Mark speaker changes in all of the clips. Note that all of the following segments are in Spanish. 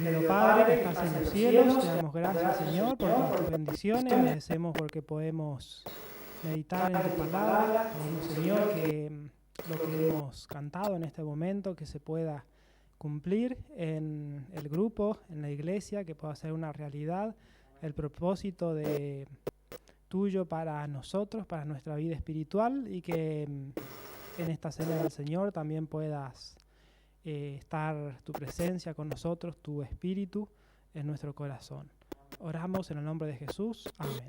Speaker 1: Querido Padre, que estás en los cielos, te damos gracias, Señor, por tus bendiciones. Agradecemos porque podemos meditar en tu palabra. Pedimos, Señor, que lo que hemos cantado en este momento, que se pueda cumplir en el grupo, en la iglesia, que pueda ser una realidad, el propósito tuyo para nosotros, para nuestra vida espiritual, y que en esta cena del Señor también puedas estar tu presencia con nosotros, tu espíritu en nuestro corazón. Oramos en el nombre de Jesús. Amén.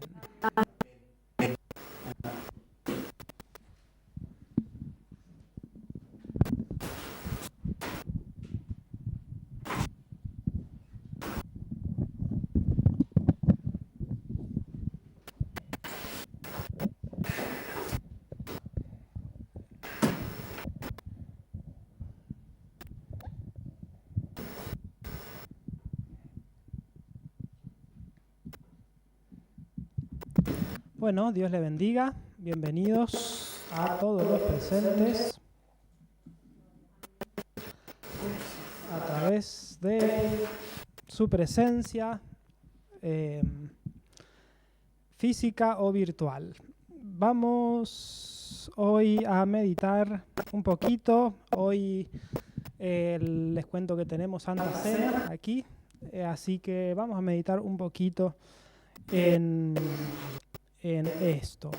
Speaker 1: Bueno, Dios le bendiga. Bienvenidos a todos los presentes a través de su presencia física o virtual. Vamos hoy a meditar un poquito. Hoy les cuento que tenemos Santa Cena aquí, así que vamos a meditar un poquito en esto.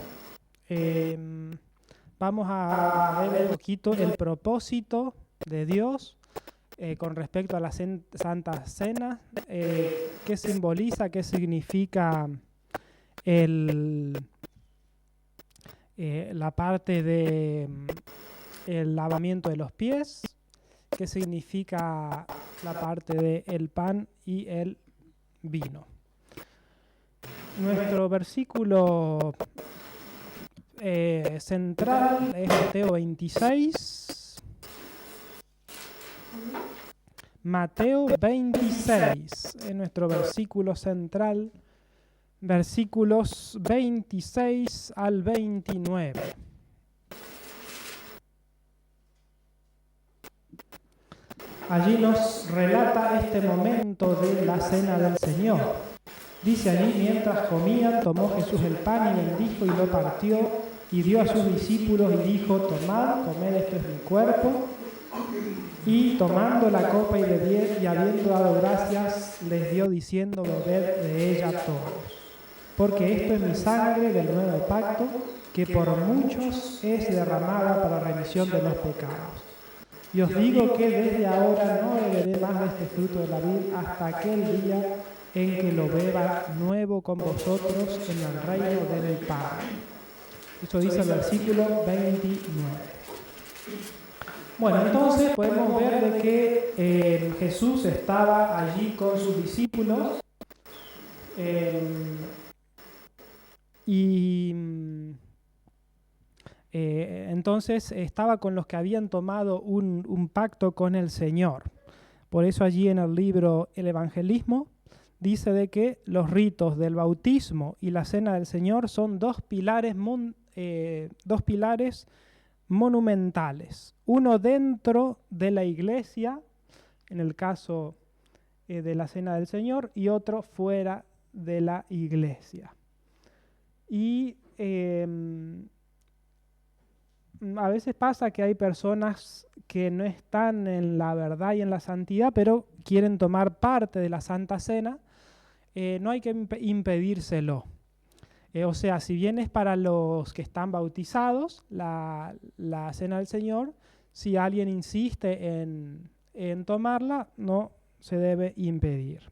Speaker 1: Vamos a ver un poquito el propósito de Dios con respecto a la Santa Cena, qué simboliza, qué significa la parte de el lavamiento de los pies, qué significa la parte del pan y el vino. Nuestro versículo central es Mateo 26. Mateo 26 es nuestro versículo central, versículos 26 al 29. Allí nos relata este momento de la cena del Señor. Dice allí, mientras comían, tomó Jesús el pan y bendijo y lo partió y dio a sus discípulos y dijo, tomad, comed, esto es mi cuerpo. Y tomando la copa y habiendo dado gracias, les dio diciendo, bebed de ella todos. Porque esto es mi sangre del nuevo pacto, que por muchos es derramada para remisión de los pecados. Y os digo que desde ahora no beberé más de este fruto de la vid hasta aquel día en que lo beba nuevo con vosotros en el reino del Padre. Eso dice el versículo 29. Bueno, entonces podemos ver de que Jesús estaba allí con sus discípulos entonces estaba con los que habían tomado un pacto con el Señor. Por eso allí en el libro El Evangelismo dice de que los ritos del bautismo y la cena del Señor son dos pilares monumentales. Uno dentro de la iglesia, en el caso de la cena del Señor, y otro fuera de la iglesia. Y a veces pasa que hay personas que no están en la verdad y en la santidad, pero quieren tomar parte de la Santa Cena. No hay que impedírselo. O sea, si bien es para los que están bautizados, la Cena del Señor, si alguien insiste en tomarla, no se debe impedir.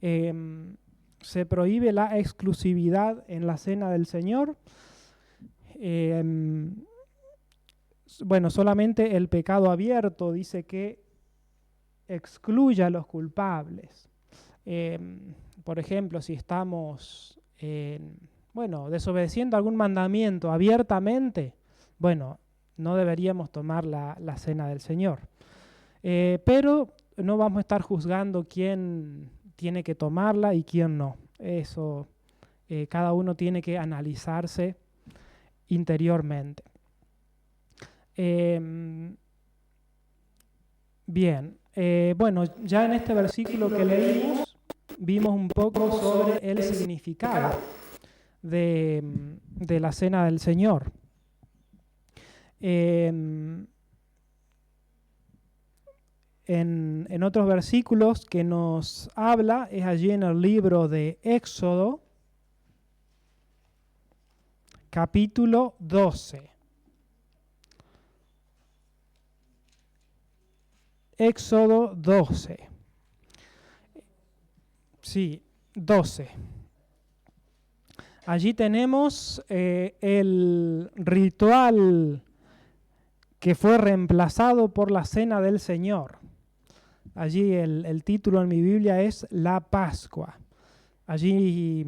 Speaker 1: Se prohíbe la exclusividad en la Cena del Señor. Bueno, solamente el pecado abierto dice que excluye a los culpables. Por ejemplo, si estamos desobedeciendo algún mandamiento abiertamente, bueno, no deberíamos tomar la cena del Señor. Pero no vamos a estar juzgando quién tiene que tomarla y quién no. Eso, cada uno tiene que analizarse interiormente. Bien, bueno, ya en este versículo que leímos, vimos un poco sobre el significado de la Cena del Señor. En otros versículos que nos habla, es allí en el libro de Éxodo, capítulo 12. Éxodo 12. Sí, 12. Allí tenemos el ritual que fue reemplazado por la Cena del Señor. Allí el título en mi Biblia es La Pascua. Allí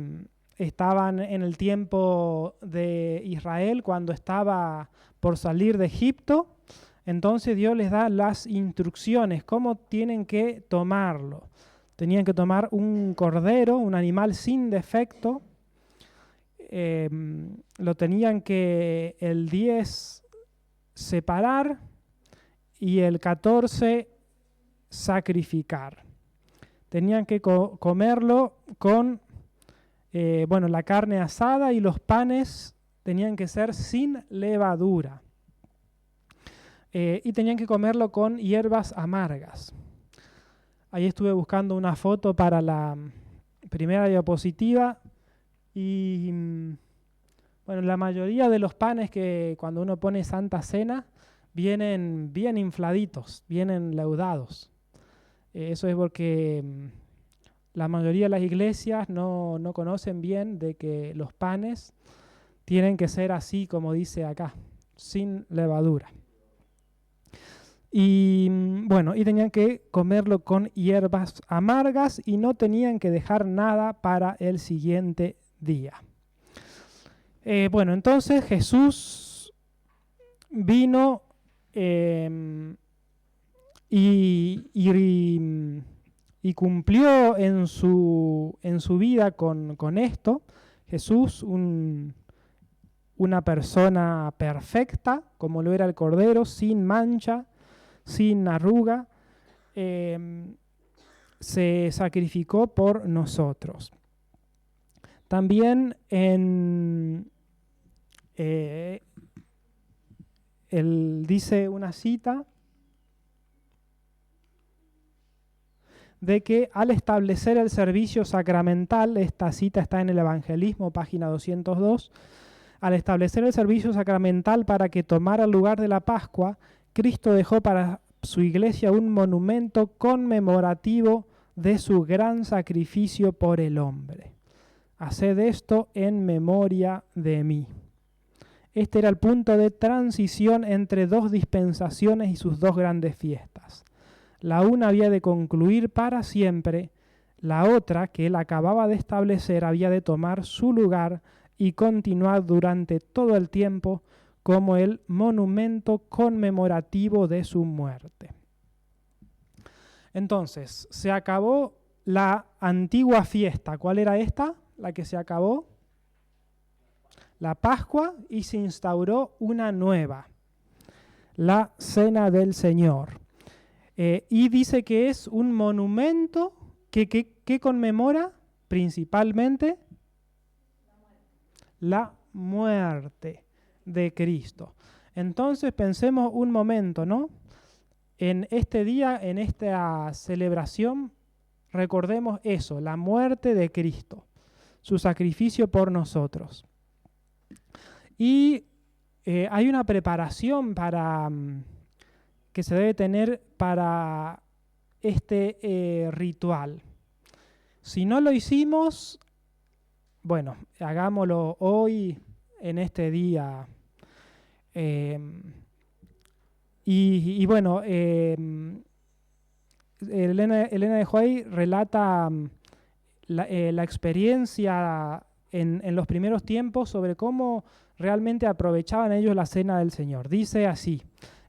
Speaker 1: estaban en el tiempo de Israel, cuando estaba por salir de Egipto. Entonces Dios les da las instrucciones, cómo tienen que tomarlo. Tenían que tomar un cordero, un animal sin defecto. Lo tenían que el 10 separar y el 14 sacrificar. Tenían que comerlo con la carne asada, y los panes tenían que ser sin levadura. Y tenían que comerlo con hierbas amargas. Ahí estuve buscando una foto para la primera diapositiva y bueno, la mayoría de los panes que cuando uno pone Santa Cena vienen bien infladitos, vienen leudados. Eso es porque la mayoría de las iglesias no conocen bien de que los panes tienen que ser así como dice acá, sin levadura. Y bueno, y tenían que comerlo con hierbas amargas y no tenían que dejar nada para el siguiente día. Entonces Jesús vino y cumplió en su vida con esto. Jesús, una persona perfecta, como lo era el Cordero, sin mancha, sin arruga, se sacrificó por nosotros. También él dice una cita de que al establecer el servicio sacramental, esta cita está en el Evangelismo, página 202, al establecer el servicio sacramental para que tomara el lugar de la Pascua, Cristo dejó para su iglesia un monumento conmemorativo de su gran sacrificio por el hombre. Haced esto en memoria de mí. Este era el punto de transición entre dos dispensaciones y sus dos grandes fiestas. La una había de concluir para siempre, la otra, que él acababa de establecer, había de tomar su lugar y continuar durante todo el tiempo como el monumento conmemorativo de su muerte. Entonces, se acabó la antigua fiesta. ¿Cuál era esta? La que se acabó. La Pascua, y se instauró una nueva, la Cena del Señor. Y dice que es un monumento que conmemora principalmente la muerte de Cristo. Entonces pensemos un momento, ¿no? En este día, en esta celebración, recordemos eso, la muerte de Cristo, su sacrificio por nosotros. Y hay una preparación que se debe tener para este ritual. Si no lo hicimos, bueno, hagámoslo hoy, en este día. Elena de White relata la experiencia en los primeros tiempos sobre cómo realmente aprovechaban ellos la Cena del Señor. Dice así,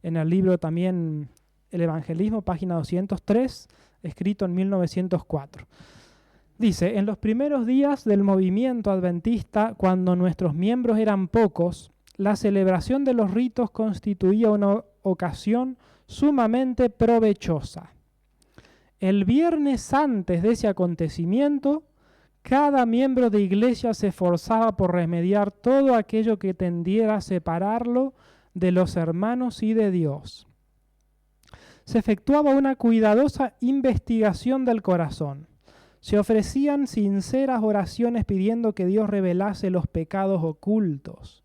Speaker 1: en el libro también El Evangelismo, página 203, escrito en 1904. Dice, en los primeros días del movimiento adventista, cuando nuestros miembros eran pocos, la celebración de los ritos constituía una ocasión sumamente provechosa. El viernes antes de ese acontecimiento, cada miembro de iglesia se esforzaba por remediar todo aquello que tendiera a separarlo de los hermanos y de Dios. Se efectuaba una cuidadosa investigación del corazón. Se ofrecían sinceras oraciones pidiendo que Dios revelase los pecados ocultos.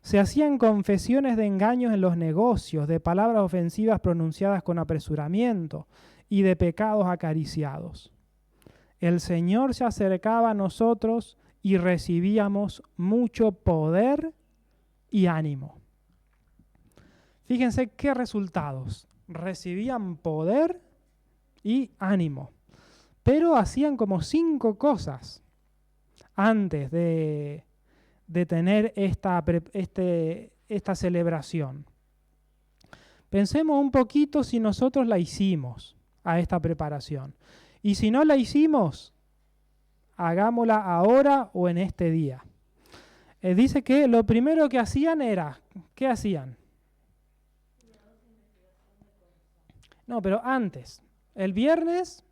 Speaker 1: Se hacían confesiones de engaños en los negocios, de palabras ofensivas pronunciadas con apresuramiento y de pecados acariciados. El Señor se acercaba a nosotros y recibíamos mucho poder y ánimo. Fíjense qué resultados. Recibían poder y ánimo. Pero hacían como 5 cosas antes de tener esta celebración. Pensemos un poquito si nosotros la hicimos a esta preparación. Y si no la hicimos, hagámosla ahora o en este día. Dice que lo primero que hacían era, ¿qué hacían? No, pero antes, el viernes.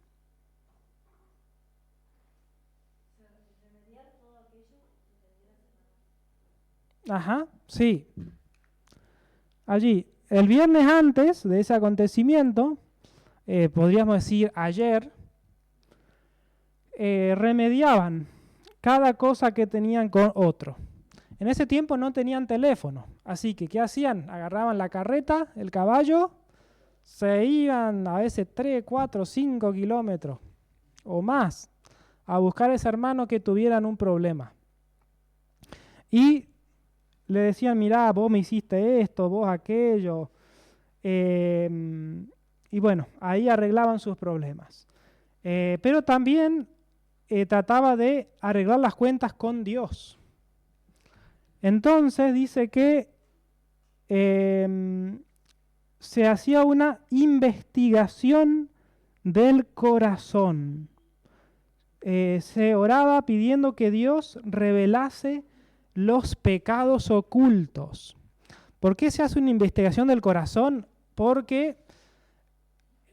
Speaker 1: Ajá, sí. Allí, el viernes antes de ese acontecimiento, podríamos decir ayer, remediaban cada cosa que tenían con otro. En ese tiempo no tenían teléfono, así que ¿qué hacían? Agarraban la carreta, el caballo, se iban a veces 3, 4, 5 kilómetros o más a buscar a ese hermano que tuvieran un problema. Y le decían, mirá, vos me hiciste esto, vos aquello. Y bueno, ahí arreglaban sus problemas. Pero también trataba de arreglar las cuentas con Dios. Entonces dice que se hacía una investigación del corazón. Se oraba pidiendo que Dios revelase los pecados ocultos. ¿Por qué se hace una investigación del corazón? Porque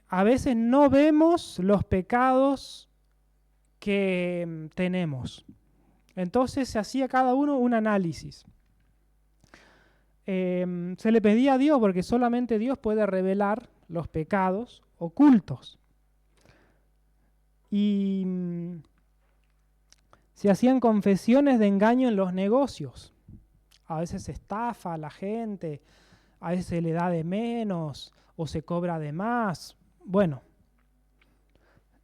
Speaker 1: a veces no vemos los pecados que tenemos. Entonces se hacía cada uno un análisis. Se le pedía a Dios, porque solamente Dios puede revelar los pecados ocultos. Y se hacían confesiones de engaño en los negocios. A veces se estafa a la gente, a veces se le da de menos o se cobra de más. Bueno,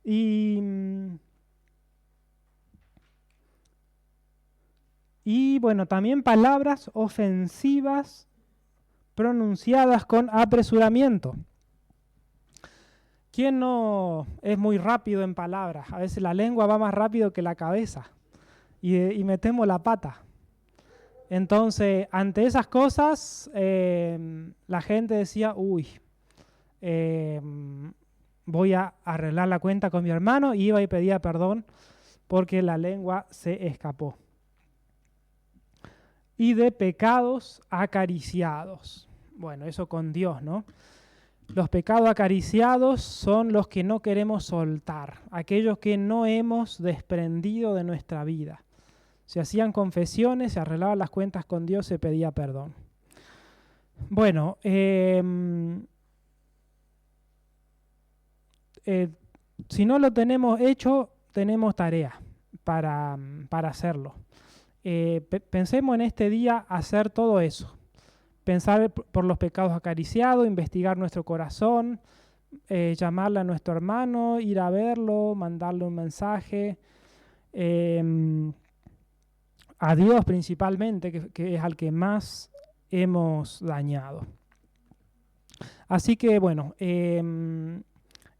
Speaker 1: y bueno, también palabras ofensivas pronunciadas con apresuramiento. ¿Quién no es muy rápido en palabras? A veces la lengua va más rápido que la cabeza y metemos la pata. Entonces, ante esas cosas, la gente decía, uy, voy a arreglar la cuenta con mi hermano, y iba y pedía perdón porque la lengua se escapó. Y de pecados acariciados. Bueno, eso con Dios, ¿no? Los pecados acariciados son los que no queremos soltar, aquellos que no hemos desprendido de nuestra vida. Se hacían confesiones, se arreglaban las cuentas con Dios, se pedía perdón. Bueno, si no lo tenemos hecho, tenemos tarea para hacerlo. Pensemos en este día hacer todo eso. Pensar por los pecados acariciados, investigar nuestro corazón, llamarle a nuestro hermano, ir a verlo, mandarle un mensaje. A Dios principalmente, que es al que más hemos dañado. Así que bueno,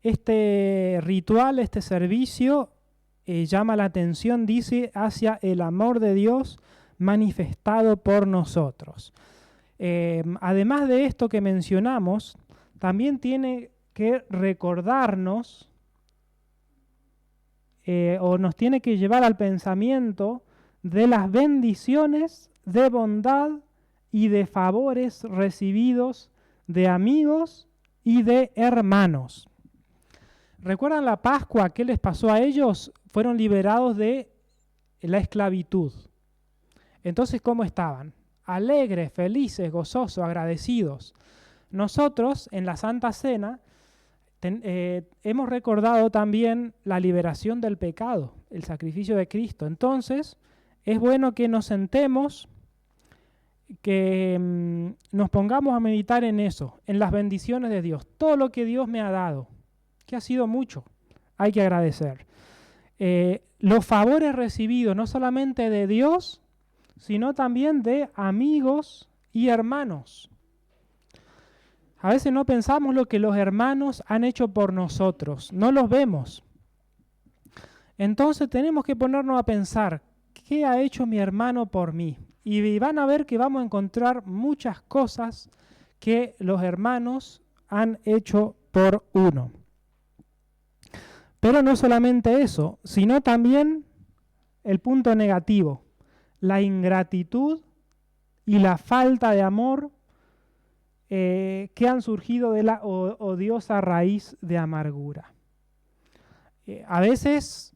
Speaker 1: este ritual, este servicio llama la atención, dice, hacia el amor de Dios manifestado por nosotros. Además de esto que mencionamos, también tiene que recordarnos o nos tiene que llevar al pensamiento de las bendiciones de bondad y de favores recibidos de amigos y de hermanos. ¿Recuerdan la Pascua? ¿Qué les pasó a ellos? Fueron liberados de la esclavitud. Entonces, ¿cómo estaban? Alegres, felices, gozosos, agradecidos. Nosotros, en la Santa Cena, hemos recordado también la liberación del pecado, el sacrificio de Cristo. Entonces, es bueno que nos sentemos, que nos pongamos a meditar en eso, en las bendiciones de Dios, todo lo que Dios me ha dado, que ha sido mucho, hay que agradecer. Los favores recibidos no solamente de Dios, sino también de amigos y hermanos. A veces no pensamos lo que los hermanos han hecho por nosotros, no los vemos. Entonces tenemos que ponernos a pensar, ¿qué ha hecho mi hermano por mí? Y van a ver que vamos a encontrar muchas cosas que los hermanos han hecho por uno. Pero no solamente eso, sino también el punto negativo, la ingratitud y la falta de amor que han surgido de la odiosa raíz de amargura. A veces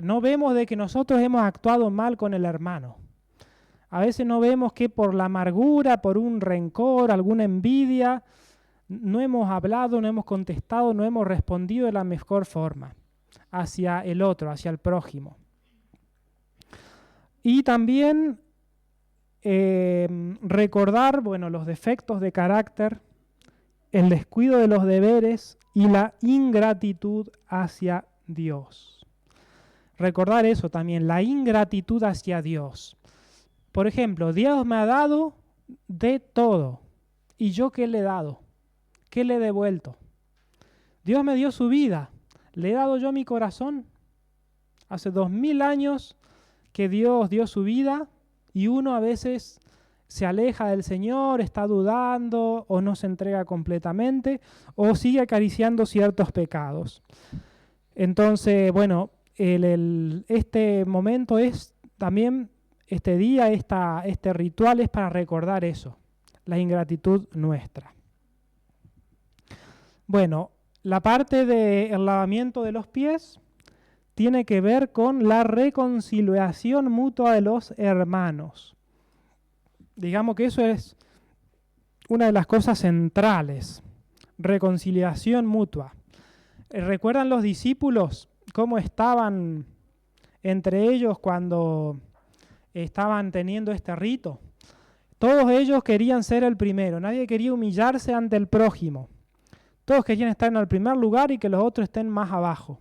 Speaker 1: no vemos de que nosotros hemos actuado mal con el hermano. A veces no vemos que por la amargura, por un rencor, alguna envidia, no hemos hablado, no hemos contestado, no hemos respondido de la mejor forma hacia el otro, hacia el prójimo. Y también recordar, los defectos de carácter, el descuido de los deberes y la ingratitud hacia Dios. Recordar eso también, la ingratitud hacia Dios. Por ejemplo, Dios me ha dado de todo. ¿Y yo qué le he dado? ¿Qué le he devuelto? Dios me dio su vida. ¿Le he dado yo mi corazón? Hace 2000 años que Dios dio su vida y uno a veces se aleja del Señor, está dudando o no se entrega completamente o sigue acariciando ciertos pecados. Entonces, este momento es también, este día, este ritual es para recordar eso, la ingratitud nuestra. La parte del lavamiento de los pies tiene que ver con la reconciliación mutua de los hermanos. Digamos que eso es una de las cosas centrales, reconciliación mutua. ¿Recuerdan los discípulos cómo estaban entre ellos cuando estaban teniendo este rito? Todos ellos querían ser el primero, nadie quería humillarse ante el prójimo. Todos querían estar en el primer lugar y que los otros estén más abajo.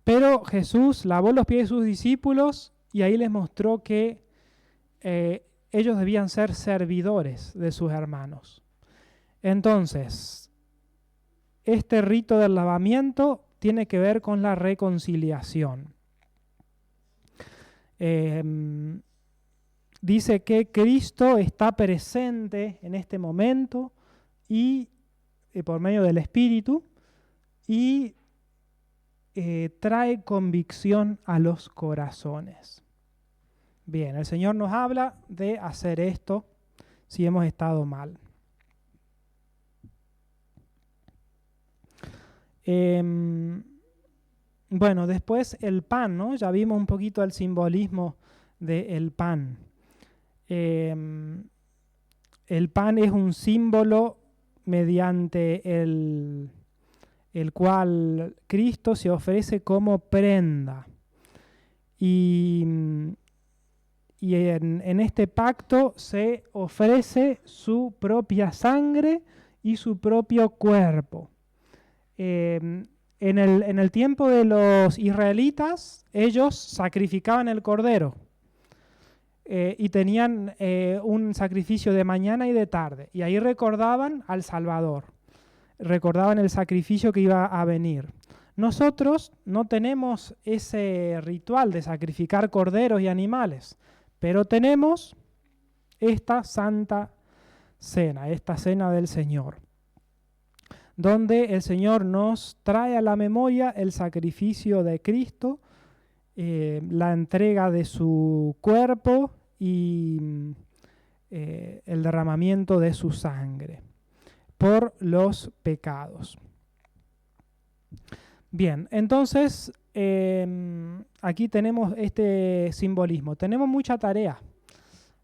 Speaker 1: Pero Jesús lavó los pies de sus discípulos y ahí les mostró que ellos debían ser servidores de sus hermanos. Entonces, este rito del lavamiento tiene que ver con la reconciliación. Dice que Cristo está presente en este momento y por medio del Espíritu y trae convicción a los corazones. Bien, el Señor nos habla de hacer esto si hemos estado mal. Después el pan, ¿no? Ya vimos un poquito el simbolismo del pan. El pan es un símbolo mediante el cual Cristo se ofrece como prenda. Y en este pacto se ofrece su propia sangre y su propio cuerpo. En el tiempo de los israelitas, ellos sacrificaban el cordero y tenían un sacrificio de mañana y de tarde. Y ahí recordaban al Salvador, recordaban el sacrificio que iba a venir. Nosotros no tenemos ese ritual de sacrificar corderos y animales, pero tenemos esta santa cena, esta cena del Señor, donde el Señor nos trae a la memoria el sacrificio de Cristo, la entrega de su cuerpo y el derramamiento de su sangre por los pecados. Bien, entonces aquí tenemos este simbolismo. Tenemos mucha tarea.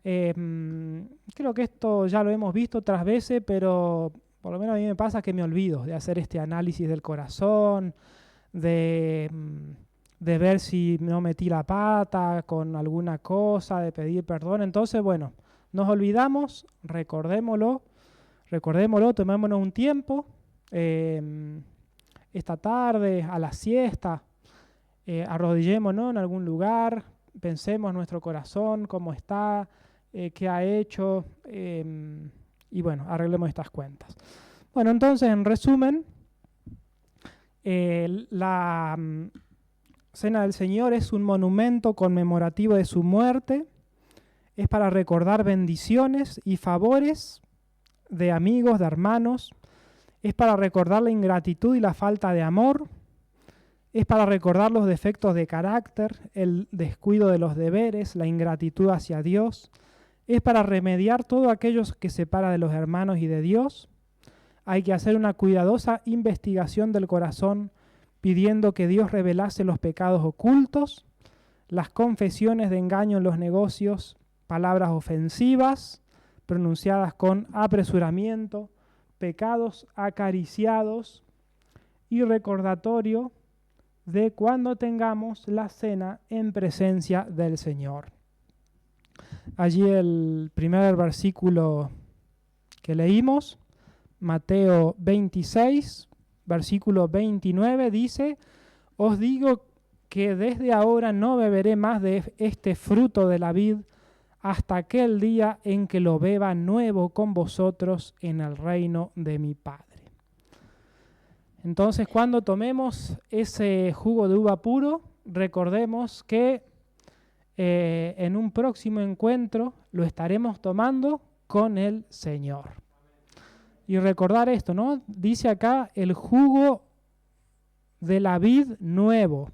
Speaker 1: Creo que esto ya lo hemos visto otras veces, pero por lo menos a mí me pasa que me olvido de hacer este análisis del corazón, de, de ver si no metí la pata con alguna cosa, de pedir perdón. Entonces, bueno, nos olvidamos, recordémoslo, tomémonos un tiempo, esta tarde, a la siesta, arrodillémonos en algún lugar, pensemos nuestro corazón, cómo está, qué ha hecho, y bueno, arreglemos estas cuentas. Bueno, entonces, en resumen, la Cena del Señor es un monumento conmemorativo de su muerte, es para recordar bendiciones y favores de amigos, de hermanos, es para recordar la ingratitud y la falta de amor, es para recordar los defectos de carácter, el descuido de los deberes, la ingratitud hacia Dios, es para remediar todo aquello que separa de los hermanos y de Dios. Hay que hacer una cuidadosa investigación del corazón pidiendo que Dios revelase los pecados ocultos, las confesiones de engaño en los negocios, palabras ofensivas pronunciadas con apresuramiento, pecados acariciados y recordatorio de cuando tengamos la cena en presencia del Señor. Allí el primer versículo que leímos, Mateo 26, versículo 29, dice: os digo que desde ahora no beberé más de este fruto de la vid hasta aquel día en que lo beba nuevo con vosotros en el reino de mi Padre. Entonces, cuando tomemos ese jugo de uva puro, recordemos que en un próximo encuentro lo estaremos tomando con el Señor. Y recordar esto, ¿no? Dice acá el jugo de la vid nuevo.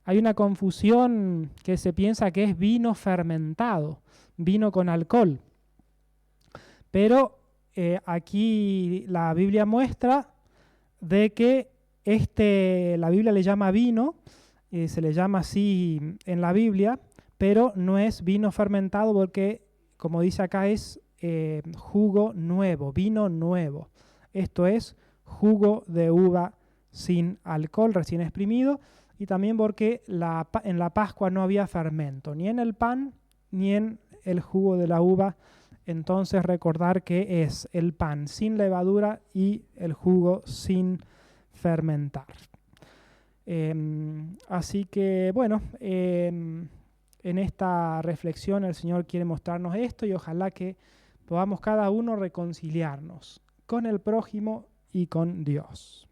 Speaker 1: Hay una confusión que se piensa que es vino fermentado, vino con alcohol. Pero aquí la Biblia muestra de que la Biblia le llama vino, se le llama así en la Biblia, pero no es vino fermentado porque, como dice acá, es jugo nuevo, vino nuevo. Esto es jugo de uva sin alcohol, recién exprimido, y también porque en la Pascua no había fermento, ni en el pan, ni en el jugo de la uva. Entonces recordar que es el pan sin levadura y el jugo sin fermentar. Así que bueno, en esta reflexión el Señor quiere mostrarnos esto y ojalá que podamos cada uno reconciliarnos con el prójimo y con Dios.